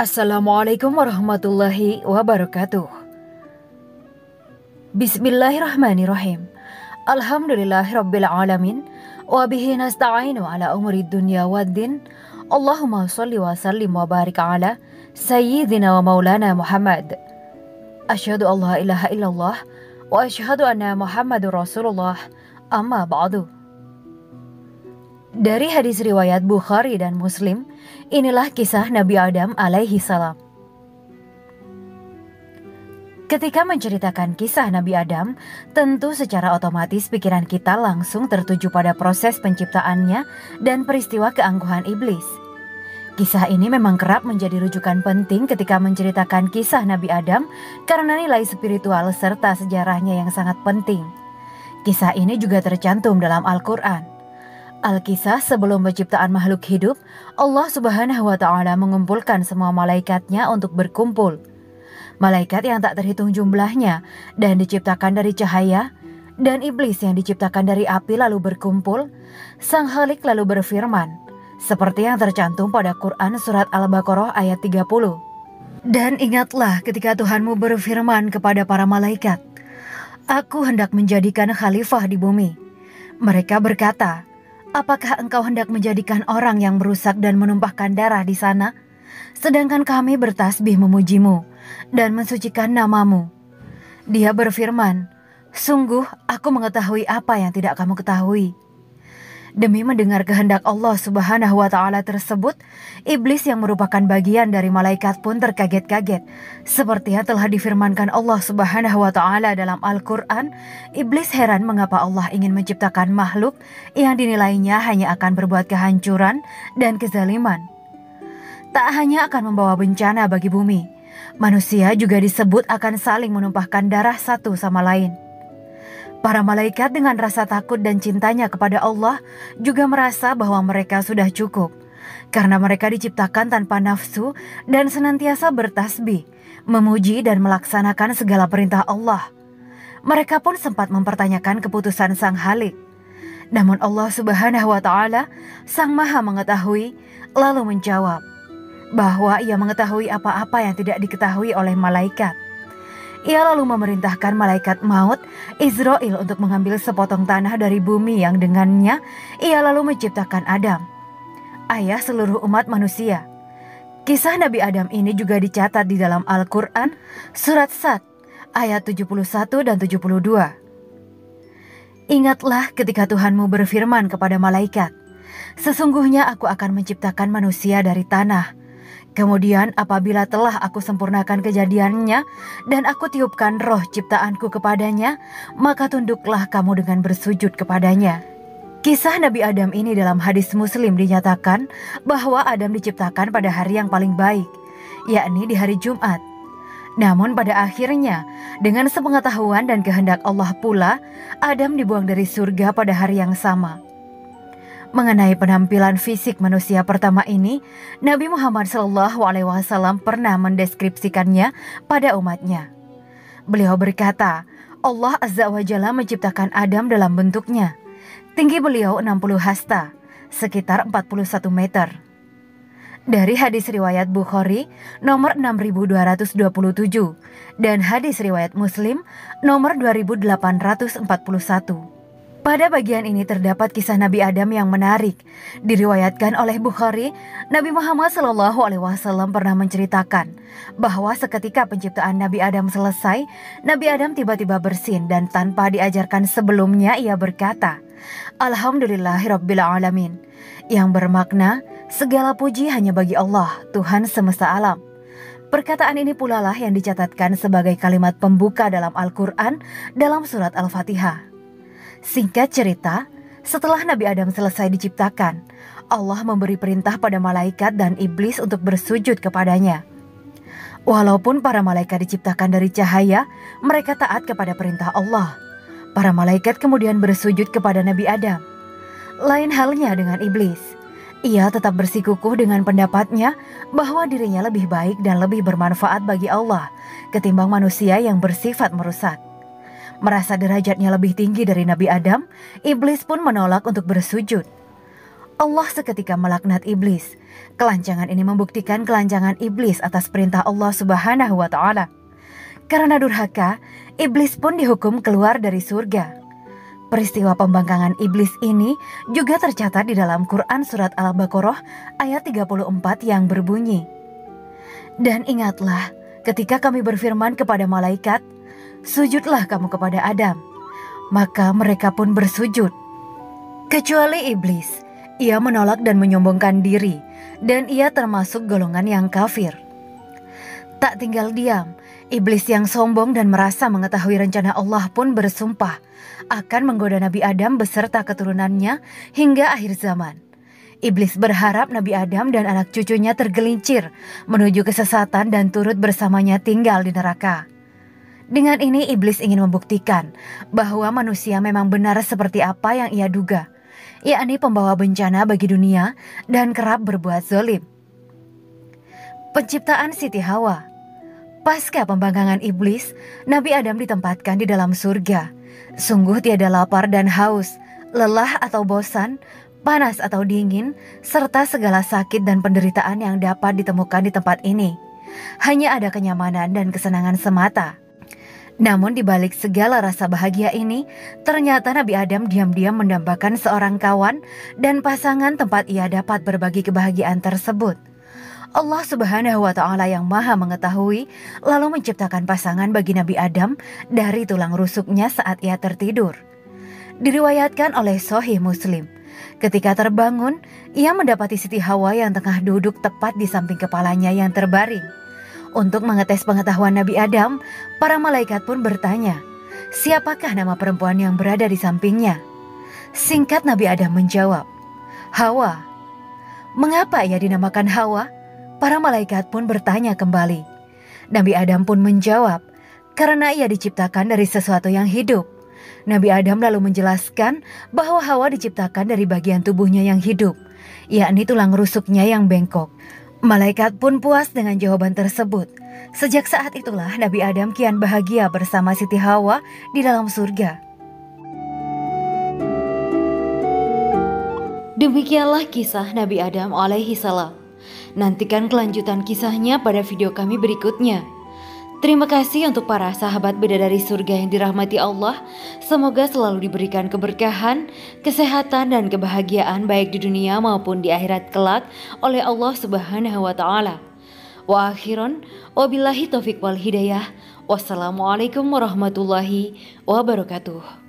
Assalamualaikum warahmatullahi wabarakatuh. Bismillahirrahmanirrahim. Alhamdulillahirabbil alamin wa bihi nasta'inu ala umuri dunya waddin. Allahumma shalli wa sallim wa barik ala sayyidina wa maulana Muhammad. Asyhadu an la ilaha illallah wa asyhadu anna Muhammadur Rasulullah. Amma ba'du. Dari hadis riwayat Bukhari dan Muslim, inilah kisah Nabi Adam alaihi salam. Ketika menceritakan kisah Nabi Adam, tentu secara otomatis pikiran kita langsung tertuju pada proses penciptaannya dan peristiwa keangkuhan iblis. Kisah ini memang kerap menjadi rujukan penting ketika menceritakan kisah Nabi Adam karena nilai spiritual serta sejarahnya yang sangat penting. Kisah ini juga tercantum dalam Al-Quran. Al-Kisah sebelum penciptaan makhluk hidup, Allah Subhanahu wa Ta'ala mengumpulkan semua malaikatnya untuk berkumpul. Malaikat yang tak terhitung jumlahnya dan diciptakan dari cahaya, dan iblis yang diciptakan dari api lalu berkumpul. Sang Khalik lalu berfirman, seperti yang tercantum pada Quran surat Al-Baqarah ayat 30. Dan ingatlah ketika Tuhanmu berfirman kepada para malaikat, Aku hendak menjadikan khalifah di bumi. Mereka berkata, apakah engkau hendak menjadikan orang yang merusak dan menumpahkan darah di sana? Sedangkan kami bertasbih memujimu dan mensucikan namamu. Dia berfirman, sungguh aku mengetahui apa yang tidak kamu ketahui. Demi mendengar kehendak Allah Subhanahu wa Ta'ala tersebut, iblis yang merupakan bagian dari malaikat pun terkaget-kaget. Seperti yang telah difirmankan Allah Subhanahu wa Ta'ala dalam Al-Quran, iblis heran mengapa Allah ingin menciptakan makhluk yang dinilainya hanya akan berbuat kehancuran dan kezaliman. Tak hanya akan membawa bencana bagi bumi, manusia juga disebut akan saling menumpahkan darah satu sama lain. Para malaikat dengan rasa takut dan cintanya kepada Allah juga merasa bahwa mereka sudah cukup. Karena mereka diciptakan tanpa nafsu dan senantiasa bertasbih, memuji dan melaksanakan segala perintah Allah. Mereka pun sempat mempertanyakan keputusan Sang Khalik. Namun Allah Subhanahu wa Ta'ala, Sang Maha mengetahui, lalu menjawab bahwa Ia mengetahui apa-apa yang tidak diketahui oleh malaikat. Ia lalu memerintahkan malaikat maut Israel untuk mengambil sepotong tanah dari bumi yang dengannya ia lalu menciptakan Adam, ayah seluruh umat manusia. Kisah Nabi Adam ini juga dicatat di dalam Al-Quran surat Sad ayat 71 dan 72. Ingatlah ketika Tuhanmu berfirman kepada malaikat, sesungguhnya aku akan menciptakan manusia dari tanah. Kemudian apabila telah aku sempurnakan kejadiannya dan aku tiupkan roh ciptaanku kepadanya, maka tunduklah kamu dengan bersujud kepadanya. Kisah Nabi Adam ini dalam hadis Muslim dinyatakan bahwa Adam diciptakan pada hari yang paling baik, yakni di hari Jumat. Namun pada akhirnya, dengan sepengetahuan dan kehendak Allah pula, Adam dibuang dari surga pada hari yang sama. Mengenai penampilan fisik manusia pertama ini, Nabi Muhammad SAW pernah mendeskripsikannya pada umatnya. Beliau berkata, Allah Azza wa Jalla menciptakan Adam dalam bentuknya. Tinggi beliau 60 hasta, sekitar 41 meter. Dari hadis riwayat Bukhari nomor 6227 dan hadis riwayat Muslim nomor 2841. Pada bagian ini terdapat kisah Nabi Adam yang menarik. Diriwayatkan oleh Bukhari, Nabi Muhammad SAW pernah menceritakan bahwa seketika penciptaan Nabi Adam selesai, Nabi Adam tiba-tiba bersin dan tanpa diajarkan sebelumnya ia berkata, Alhamdulillahirabbil alamin, yang bermakna segala puji hanya bagi Allah, Tuhan semesta alam. Perkataan ini pula lah yang dicatatkan sebagai kalimat pembuka dalam Al-Quran dalam surat Al-Fatihah. Singkat cerita, setelah Nabi Adam selesai diciptakan, Allah memberi perintah pada malaikat dan iblis untuk bersujud kepadanya. Walaupun para malaikat diciptakan dari cahaya, mereka taat kepada perintah Allah. Para malaikat kemudian bersujud kepada Nabi Adam. Lain halnya dengan iblis. Ia tetap bersikukuh dengan pendapatnya bahwa dirinya lebih baik dan lebih bermanfaat bagi Allah ketimbang manusia yang bersifat merusak. Merasa derajatnya lebih tinggi dari Nabi Adam, iblis pun menolak untuk bersujud. Allah seketika melaknat iblis. Kelancangan ini membuktikan kelancangan iblis atas perintah Allah Subhanahu wa Ta'ala. Karena durhaka, iblis pun dihukum keluar dari surga. Peristiwa pembangkangan iblis ini juga tercatat di dalam Quran surat Al-Baqarah ayat 34 yang berbunyi, "Dan ingatlah ketika kami berfirman kepada malaikat, sujudlah kamu kepada Adam. Maka mereka pun bersujud. Kecuali iblis, ia menolak dan menyombongkan diri, dan ia termasuk golongan yang kafir." Tak tinggal diam, iblis yang sombong dan merasa mengetahui rencana Allah pun bersumpah akan menggoda Nabi Adam beserta keturunannya hingga akhir zaman. Iblis berharap Nabi Adam dan anak cucunya tergelincir menuju kesesatan dan turut bersamanya tinggal di neraka. Dengan ini iblis ingin membuktikan bahwa manusia memang benar seperti apa yang ia duga, yakni pembawa bencana bagi dunia dan kerap berbuat zalim. Penciptaan Siti Hawa. Pasca pembangkangan iblis, Nabi Adam ditempatkan di dalam surga. Sungguh tiada lapar dan haus, lelah atau bosan, panas atau dingin, serta segala sakit dan penderitaan yang dapat ditemukan di tempat ini. Hanya ada kenyamanan dan kesenangan semata. Namun di balik segala rasa bahagia ini, ternyata Nabi Adam diam-diam mendambakan seorang kawan dan pasangan tempat ia dapat berbagi kebahagiaan tersebut. Allah Subhanahu wa Ta'ala yang Maha Mengetahui lalu menciptakan pasangan bagi Nabi Adam dari tulang rusuknya saat ia tertidur. Diriwayatkan oleh Sahih Muslim, ketika terbangun, ia mendapati Siti Hawa yang tengah duduk tepat di samping kepalanya yang terbaring. Untuk mengetes pengetahuan Nabi Adam, para malaikat pun bertanya, siapakah nama perempuan yang berada di sampingnya? Singkat Nabi Adam menjawab, Hawa. Mengapa ia dinamakan Hawa? Para malaikat pun bertanya kembali. Nabi Adam pun menjawab, karena ia diciptakan dari sesuatu yang hidup. Nabi Adam lalu menjelaskan bahwa Hawa diciptakan dari bagian tubuhnya yang hidup, yakni tulang rusuknya yang bengkok. Malaikat pun puas dengan jawaban tersebut. Sejak saat itulah Nabi Adam kian bahagia bersama Siti Hawa di dalam surga. Demikianlah kisah Nabi Adam alaihi salam. Nantikan kelanjutan kisahnya pada video kami berikutnya. Terima kasih untuk para sahabat bidadari surga yang dirahmati Allah. Semoga selalu diberikan keberkahan, kesehatan dan kebahagiaan baik di dunia maupun di akhirat kelak oleh Allah Subhanahu wa Ta'ala. Wa akhiran, wabillahi taufiq wal hidayah. Wassalamualaikum warahmatullahi wabarakatuh.